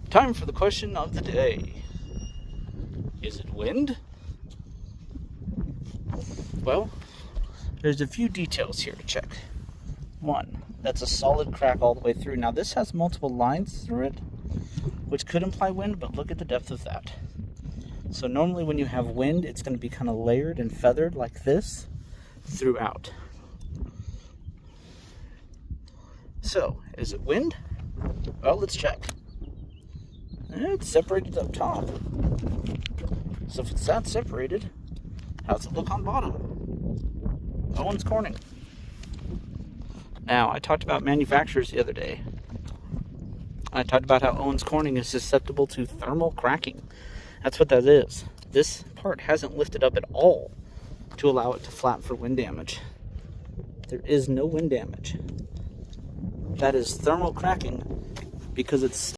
Time for the question of the day. Is it wind? Well, there's a few details here to check. One, that's a solid crack all the way through. Now this has multiple lines through it, which could imply wind, but look at the depth of that. So normally when you have wind, it's going to be kind of layered and feathered like this throughout. So, is it wind? Well, let's check. It's separated up top. So if it's that separated, how's it look on bottom? Owens Corning. Now, I talked about manufacturers the other day. I talked about how Owens Corning is susceptible to thermal cracking. That's what that is. This part hasn't lifted up at all to allow it to flap for wind damage. There is no wind damage. That is thermal cracking because it's